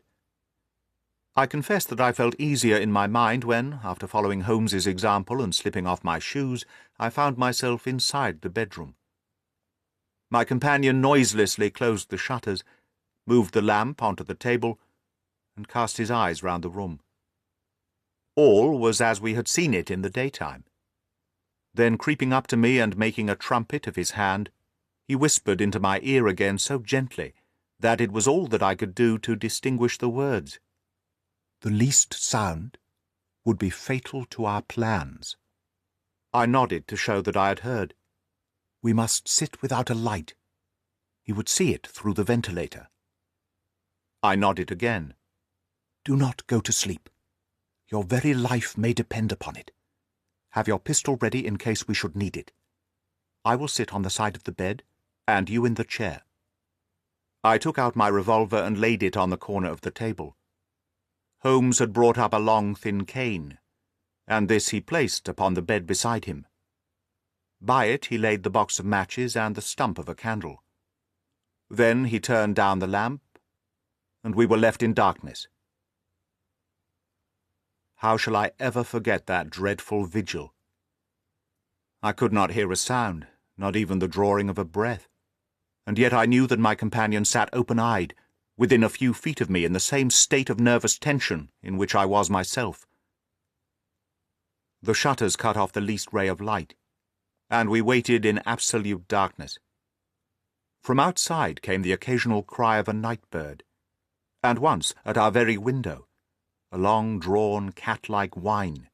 I confess that I felt easier in my mind when, after following Holmes's example and slipping off my shoes, I found myself inside the bedroom. My companion noiselessly closed the shutters, moved the lamp onto the table, and cast his eyes round the room. All was as we had seen it in the daytime. Then, creeping up to me and making a trumpet of his hand, he whispered into my ear again so gently that it was all that I could do to distinguish the words. "The least sound would be fatal to our plans." I nodded to show that I had heard. "We must sit without a light. He would see it through the ventilator." I nodded again. "Do not go to sleep. Your very life may depend upon it. Have your pistol ready in case we should need it. I will sit on the side of the bed, and you in the chair." I took out my revolver and laid it on the corner of the table. Holmes had brought up a long, thin cane, and this he placed upon the bed beside him. By it he laid the box of matches and the stump of a candle. Then he turned down the lamp, and we were left in darkness. How shall I ever forget that dreadful vigil? I could not hear a sound, not even the drawing of a breath, and yet I knew that my companion sat open-eyed, within a few feet of me, in the same state of nervous tension in which I was myself. The shutters cut off the least ray of light, and we waited in absolute darkness. From outside came the occasional cry of a night-bird, and once, at our very window, a long-drawn, cat-like whine,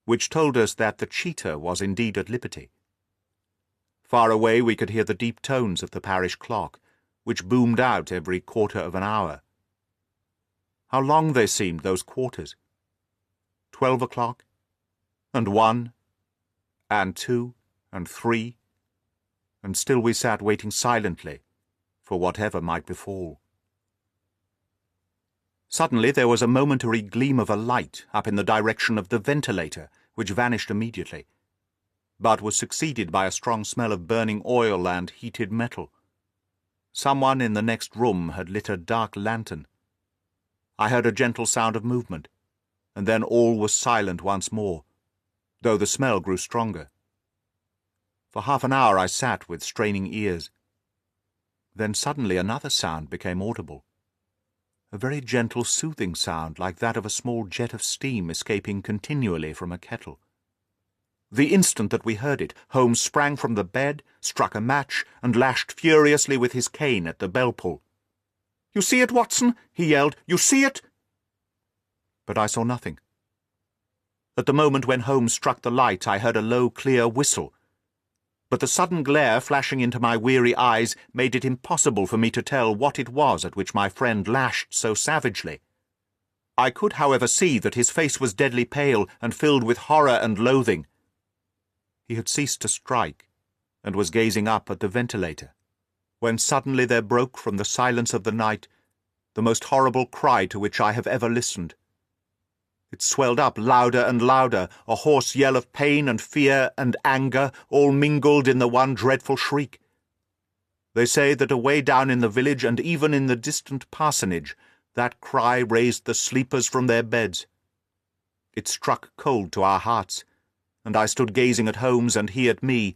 which told us that the cheetah was indeed at liberty. Far away we could hear the deep tones of the parish clock, which boomed out every quarter of an hour. How long they seemed, those quarters! 12 o'clock, and 1, and 2, and 3, and still we sat waiting silently for whatever might befall. Suddenly there was a momentary gleam of a light up in the direction of the ventilator, which vanished immediately, but was succeeded by a strong smell of burning oil and heated metal. Someone in the next room had lit a dark lantern. I heard a gentle sound of movement, and then all was silent once more, though the smell grew stronger. For half an hour I sat with straining ears. Then suddenly another sound became audible, a very gentle, soothing sound like that of a small jet of steam escaping continually from a kettle. The instant that we heard it, Holmes sprang from the bed, struck a match, and lashed furiously with his cane at the bell-pull. "You see it, Watson?" he yelled. "You see it?" But I saw nothing. At the moment when Holmes struck the light, I heard a low, clear whistle, but the sudden glare flashing into my weary eyes made it impossible for me to tell what it was at which my friend lashed so savagely. I could, however, see that his face was deadly pale and filled with horror and loathing. He had ceased to strike, and was gazing up at the ventilator, when suddenly there broke from the silence of the night the most horrible cry to which I have ever listened. It swelled up louder and louder, a hoarse yell of pain and fear and anger, all mingled in the one dreadful shriek. They say that away down in the village, and even in the distant parsonage, that cry raised the sleepers from their beds. It struck cold to our hearts, and I stood gazing at Holmes and he at me,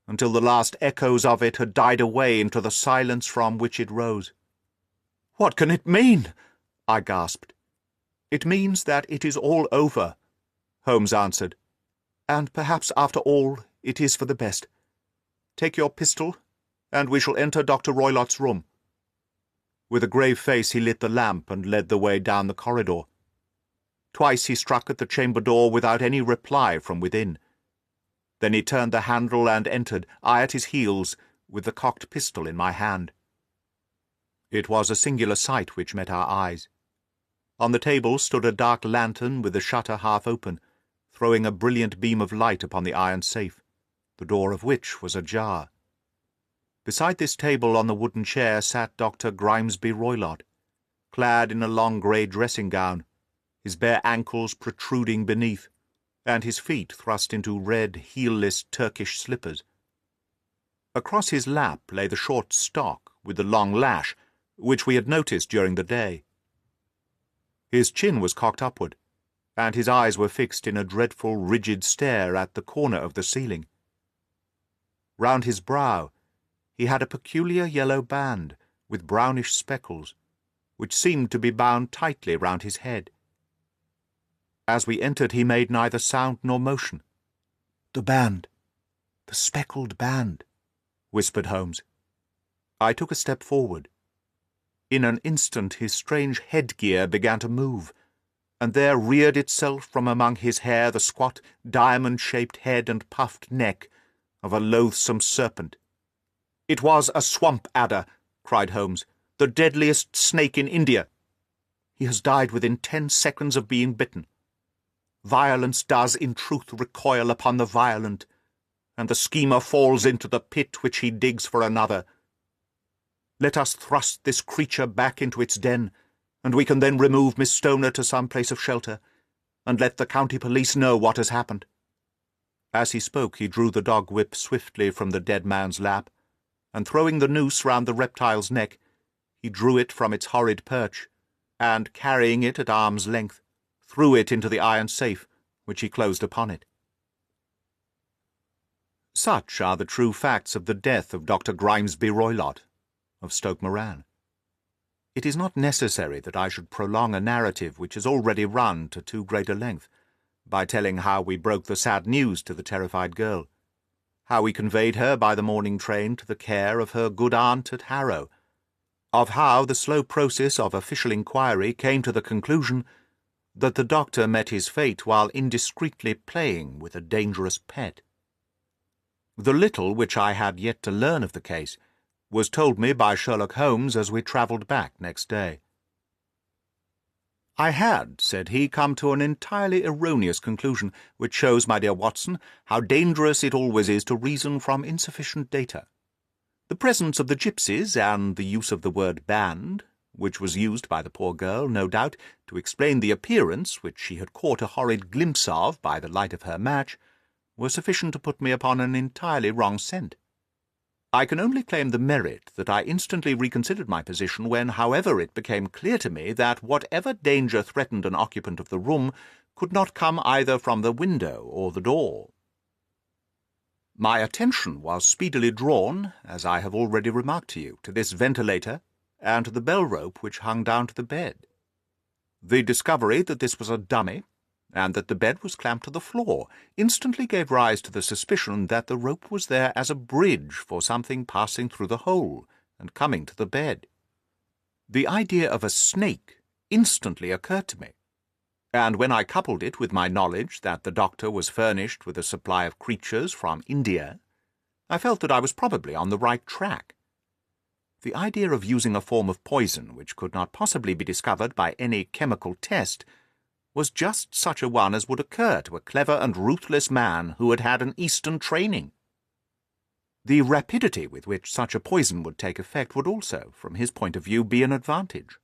until the last echoes of it had died away into the silence from which it rose. "What can it mean?" I gasped. "It means that it is all over," Holmes answered, "and perhaps after all it is for the best. Take your pistol, and we shall enter Dr. Roylott's room." With a grave face he lit the lamp and led the way down the corridor. Twice he struck at the chamber door without any reply from within. Then he turned the handle and entered, I at his heels, with the cocked pistol in my hand. It was a singular sight which met our eyes. On the table stood a dark lantern with the shutter half open, throwing a brilliant beam of light upon the iron safe, the door of which was ajar. Beside this table on the wooden chair sat Dr. Grimesby Roylott, clad in a long grey dressing-gown, his bare ankles protruding beneath, and his feet thrust into red, heel-less Turkish slippers. Across his lap lay the short stock with the long lash, which we had noticed during the day. His chin was cocked upward, and his eyes were fixed in a dreadful, rigid stare at the corner of the ceiling. Round his brow he had a peculiar yellow band, with brownish speckles, which seemed to be bound tightly round his head. As we entered he made neither sound nor motion. "The band, the speckled band," whispered Holmes. I took a step forward. In an instant his strange headgear began to move, and there reared itself from among his hair the squat, diamond-shaped head and puffed neck of a loathsome serpent. "It was a swamp adder," cried Holmes, "the deadliest snake in India. He has died within 10 seconds of being bitten. Violence does in truth recoil upon the violent, and the schemer falls into the pit which he digs for another. Let us thrust this creature back into its den, and we can then remove Miss Stoner to some place of shelter, and let the county police know what has happened." As he spoke he drew the dog-whip swiftly from the dead man's lap, and throwing the noose round the reptile's neck, he drew it from its horrid perch, and, carrying it at arm's length, threw it into the iron safe, which he closed upon it. Such are the true facts of the death of Dr. Grimesby Roylott, of Stoke Moran. It is not necessary that I should prolong a narrative which has already run to too great a length, by telling how we broke the sad news to the terrified girl, how we conveyed her by the morning train to the care of her good aunt at Harrow, of how the slow process of official inquiry came to the conclusion that the doctor met his fate while indiscreetly playing with a dangerous pet. The little which I had yet to learn of the case was told me by Sherlock Holmes as we travelled back next day. "I had," said he, "come to an entirely erroneous conclusion, which shows, my dear Watson, how dangerous it always is to reason from insufficient data. The presence of the gipsies, and the use of the word band, which was used by the poor girl, no doubt, to explain the appearance which she had caught a horrid glimpse of by the light of her match, were sufficient to put me upon an entirely wrong scent. I can only claim the merit that I instantly reconsidered my position when, however, it became clear to me that whatever danger threatened an occupant of the room could not come either from the window or the door. My attention was speedily drawn, as I have already remarked to you, to this ventilator and to the bell-rope which hung down to the bed. The discovery that this was a dummy, and that the bed was clamped to the floor, instantly gave rise to the suspicion that the rope was there as a bridge for something passing through the hole and coming to the bed. The idea of a snake instantly occurred to me, and when I coupled it with my knowledge that the doctor was furnished with a supply of creatures from India, I felt that I was probably on the right track. The idea of using a form of poison which could not possibly be discovered by any chemical test was just such a one as would occur to a clever and ruthless man who had had an Eastern training. The rapidity with which such a poison would take effect would also, from his point of view, be an advantage.